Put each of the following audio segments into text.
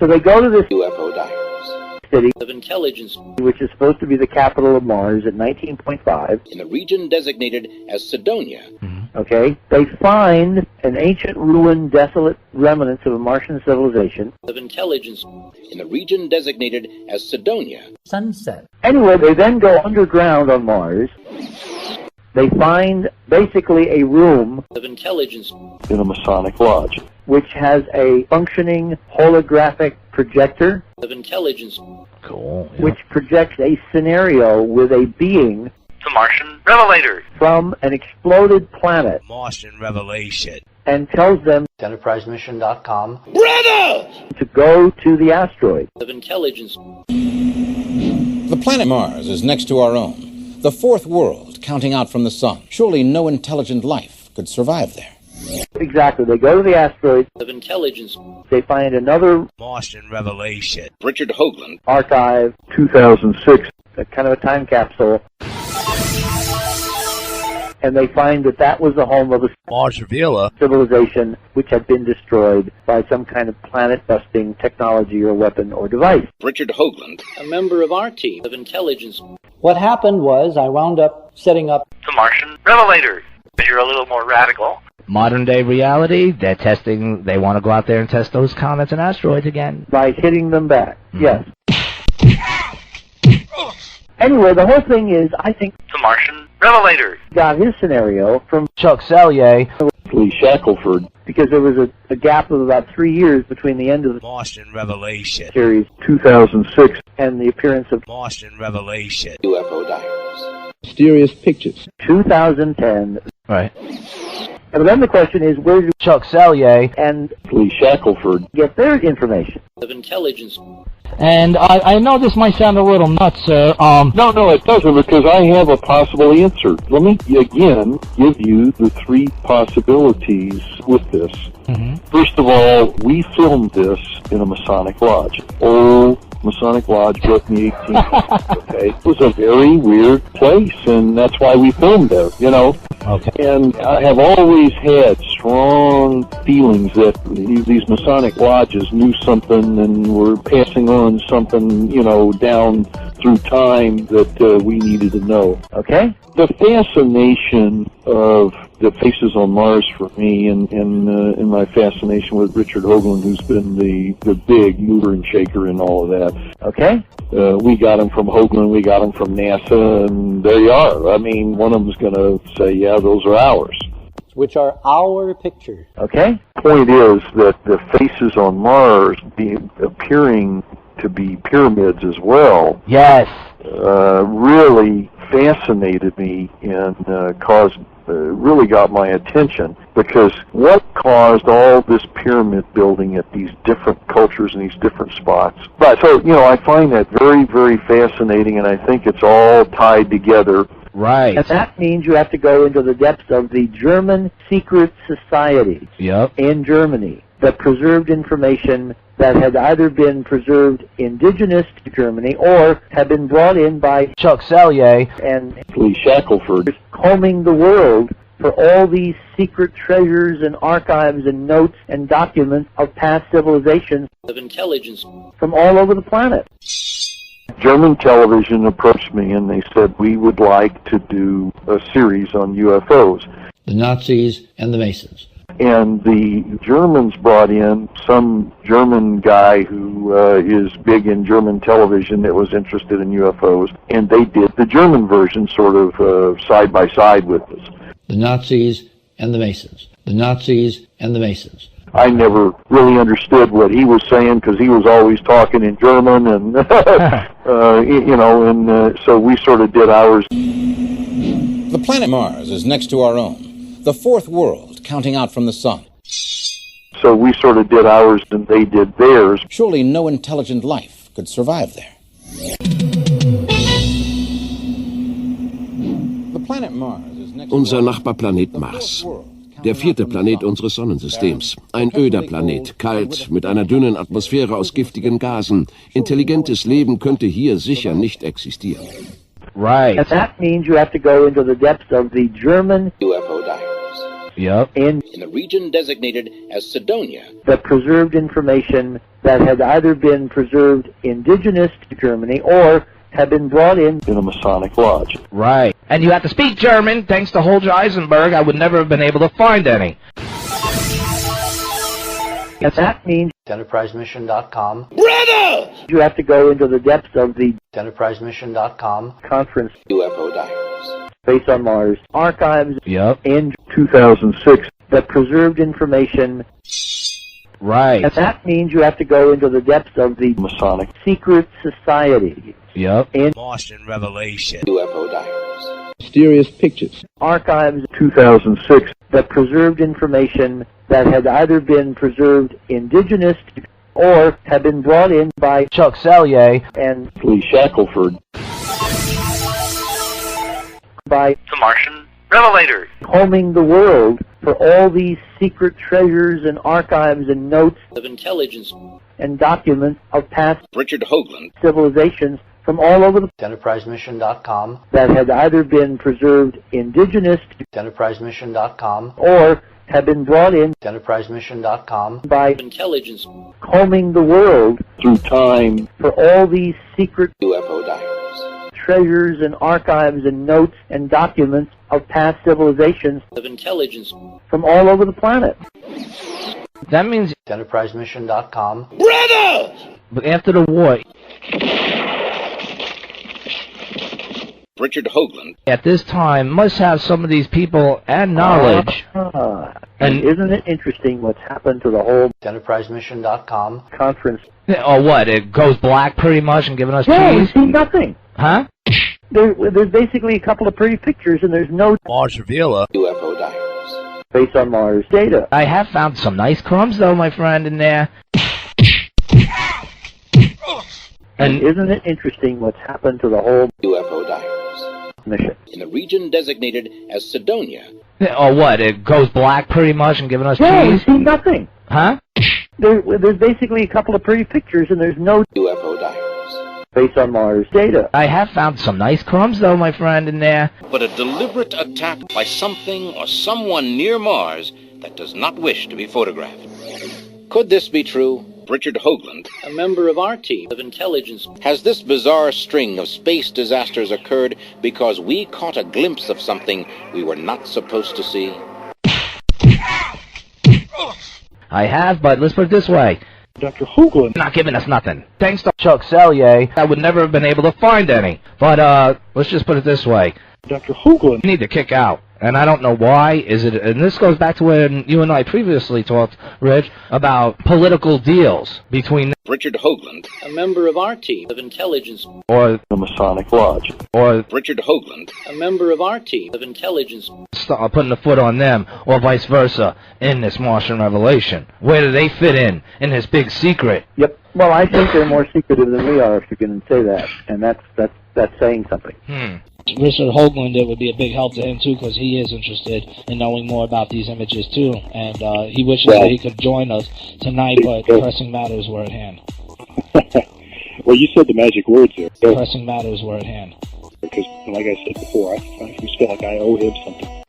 So they go to this UFO diaries city of intelligence, which is supposed to be the capital of Mars at 19.5. in the region designated as Sidonia. Okay? They find an ancient ruin, desolate remnants of a Martian civilization. Of intelligence in the region designated as Sidonia. Sunset. Anyway, they then go underground on Mars. They find basically a room Of intelligence in a Masonic lodge. which has a functioning holographic projector, of intelligence Cool. which projects a scenario with a being The Martian Revelator. from an exploded planet Martian Revelation. and tells them EnterpriseMission.com. to go to the asteroid. of intelligence The planet Mars is next to our own, the fourth world counting out from the sun. Surely no intelligent life could survive there. Exactly. They go to the asteroid. of intelligence They find another Martian Revelation. Richard Hoagland archive, 2006. a kind of a time capsule, and they find that that was the home of a Mars Revealer. civilization which had been destroyed by some kind of planet-busting technology or weapon or device. Richard Hoagland, a member of our team of intelligence. What happened was I wound up setting up The Martian Revelator. You're a little more radical. Modern day reality, they want to go out there and test those comets and asteroids again. By hitting them back. Yes. Anyway, the whole thing is, I think, The Martian Revelator. got his scenario from Chuck Selye, Lee Shackelford. because there was a gap of about 3 years between the end of the Martian Revelation. series 2006. and the appearance of Martian Revelation. UFO diaries. Mysterious pictures. 2010. right? And then the question is, where do Chuck Selye, and Lee Shackelford. get their information? Of intelligence and I know this might sound a little nuts, sir. No, it doesn't, because I have a possible answer. Let me, again, give you the three possibilities with this. First of all, we filmed this in a Masonic lodge. Old Masonic lodge built in the 1800s, okay? It was a very weird place, and that's why we filmed there, you know? Okay. And I have always had strong feelings that these Masonic lodges knew something and were passing on something, you know, down through time that we needed to know. Okay? The fascination of the faces on Mars for me, and my fascination with Richard Hoagland, who's been the big mover and shaker in all of that. Okay? We got him from Hoagland, we got him from NASA, and there you are. I mean, one of them's going to say, yeah, those are ours. which are our pictures. Okay? Point is that the faces on Mars appearing to be pyramids as well. Yes. Really fascinated me and really got my attention, because what caused all this pyramid building at these different cultures and these different spots? But so, you know, I find that very, very fascinating, and I think it's all tied together. Right. And that means you have to go into the depths of the German secret society in Germany that preserved information that had either been preserved indigenous to Germany or had been brought in by Chuck Selye and Lee Shackelford, combing the world for all these secret treasures and archives and notes and documents of past civilizations of intelligence from all over the planet. German television approached me and they said, we would like to do a series on UFOs. The Nazis and the Masons. And the Germans brought in some German guy who is big in German television that was interested in UFOs, and they did the German version sort of side by side with us. The Nazis and the Masons. The Nazis and the Masons. I never really understood what he was saying because he was always talking in German, and you know, and so we sort of did ours. The planet Mars is next to our own, the fourth world counting out from the sun. So we sort of did ours and they did theirs. Surely no intelligent life could survive there. The planet Mars is next to Unser our own, Nachbarplanet the Mars. fourth world counting Der out vierte from the Planet sun. unseres Sonnensystems. Ein öder Planet, kalt, mit einer dünnen Atmosphäre aus giftigen Gasen. Intelligentes Leben könnte hier sicher nicht existieren. Right. And that means you have to go into the depths of the German UFO diaries in the region designated as Sidonia. The preserved information that had either been preserved indigenous to Germany or had been brought in a Masonic lodge. Right. And you have to speak German. Thanks to Holger Eisenberg, I would never have been able to find any. And that means EnterpriseMission.com. Brother! you have to go into the depths of the EnterpriseMission.com. conference UFO Diaries. Space on Mars archives in 2006. the preserved information. Right. And that means you have to go into the depths of the Masonic secret society. In Martian Revelation. UFO Diaries. Mysterious pictures. archives 2006. the preserved information that had either been preserved indigenous to or had been brought in by Chuck Selye and Lee Shackelford. by The Martian Revelators. combing the world for all these secret treasures and archives and notes Of intelligence. and documents of past Richard Hoagland. civilizations from all over the EnterpriseMission.com. that had either been preserved indigenous to EnterpriseMission.com. or had been brought in EnterpriseMission.com. by Intelligence. combing the world Through time. for all these secret UFO Diaries. treasures and archives and notes and documents of past civilizations Of intelligence. from all over the planet. That means EnterpriseMission.com. Brother! But after the war, Richard Hoagland. at this time, must have some of these people and knowledge. And isn't it interesting what's happened to the whole EnterpriseMission.com. conference? Or what? It goes black pretty much and giving us Yeah, we cheese? see nothing. Huh? There's basically a couple of pretty pictures, and there's no Mars Revealer. UFO Diaries. Space on Mars data. I have found some nice crumbs, though, my friend, in there. And isn't it interesting what's happened to the whole UFO Diaries. mission? In the region designated as Sidonia. Or what? It goes black pretty much and giving us Yeah, we cheese? see nothing. Huh? There's basically a couple of pretty pictures, and there's no UFO Diaries. Space on Mars data. I have found some nice crumbs, though, my friend, in there. But a deliberate attack by something or someone near Mars that does not wish to be photographed. Could this be true? Richard Hoagland, a member of our team of intelligence, has this bizarre string of space disasters occurred because we caught a glimpse of something we were not supposed to see? I have, but let's put it this way. Dr. Hoagland. Not giving us nothing. Thanks to Chuck Selye, I would never have been able to find any. But, let's just put it this way. Dr. Hoagland. You need to kick out. And I don't know why. And this goes back to when you and I previously talked, Rich, about political deals between Richard Hoagland, a member of our team of intelligence, or The Masonic Lodge. or Richard Hoagland, a member of our team of intelligence, putting a foot on them, or vice versa, in this Martian Revelation. Where do they fit in this big secret? Yep. Well, I think they're more secretive than we are, if you can say that, and that's saying something. Richard Hoagland, it would be a big help to him too, because he is interested in knowing more about these images too, and he wishes that he could join us tonight, but pressing matters were at hand. Well, you said the magic words there. Pressing matters were at hand. Because, like I said before, I just feel like I owe him something.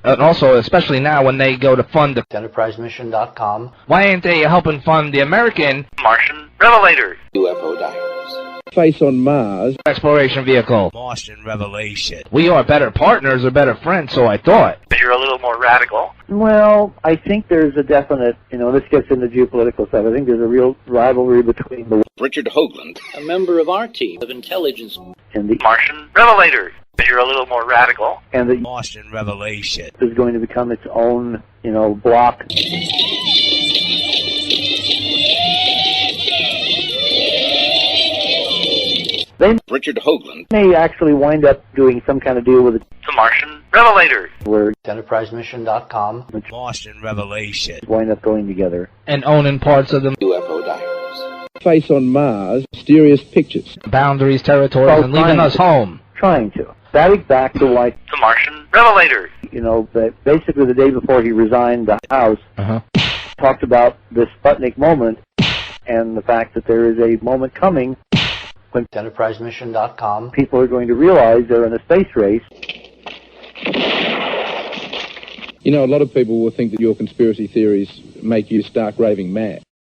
And also, especially now when they go to fund the EnterpriseMission.com, why ain't they helping fund the American Martian Revelators. UFO Diaries. Face on Mars. exploration vehicle? Martian Revelation. We are better partners or better friends, so I thought. But you're a little more radical. Well, I think there's a definite, this gets into geopolitical stuff. I think there's a real rivalry between the Richard Hoagland, a member of our team of intelligence, and the Martian Revelators. But you're a little more radical. and the Martian Revelation. is going to become its own, block. They Richard Hoagland, may actually wind up doing some kind of deal with it The Martian Revelators. where EnterpriseMission.com, Martian Revelation. wind up going together. and owning parts of the UFO Diaries. Face on Mars. Mysterious pictures. boundaries, territories, and leaving us home. Trying to. That is back to like, The Martian Revelators. basically the day before he resigned the House, talked about this Sputnik moment and the fact that there is a moment coming when EnterpriseMission.com, people are going to realize they're in a space race You know, a lot of people will think that your conspiracy theories make you stark raving mad.